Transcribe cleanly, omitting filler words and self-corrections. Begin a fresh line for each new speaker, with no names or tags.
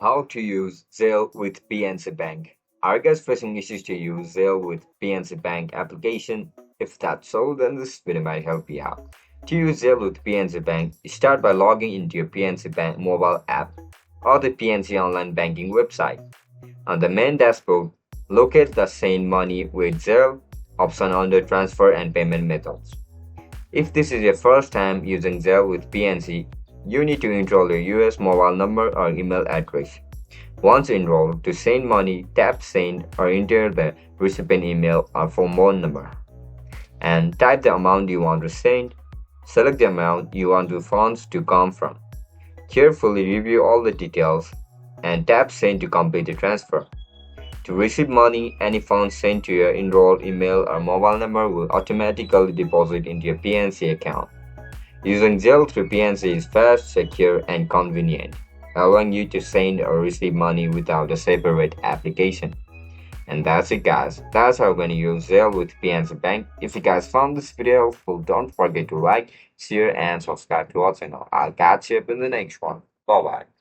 How to use Zelle with PNC Bank. Are you guys facing issues to use Zelle with PNC Bank application? If that's so, then this video might help you out. To use Zelle with PNC Bank, start by logging into your PNC Bank mobile app or the PNC online banking website. On the main dashboard, locate the Send Money with Zelle option under Transfer and Payment Methods. If this is your first time using Zelle with PNC, you need to enroll your US mobile number or email address. Once enrolled, to send money, tap Send or enter the recipient email or phone number and type the amount you want to send. Select the amount you want the funds to come from. Carefully review all the details and tap Send to complete the transfer. To receive money, any funds sent to your enrolled email or mobile number will automatically deposit into your PNC account. Using Zelle through PNC is fast, secure, and convenient, allowing you to send or receive money without a separate application. And that's it, guys. That's how we're going to use Zelle with PNC Bank. If you guys found this video helpful, don't forget to like, share, and subscribe to our channel. I'll catch you up in the next one. Bye bye.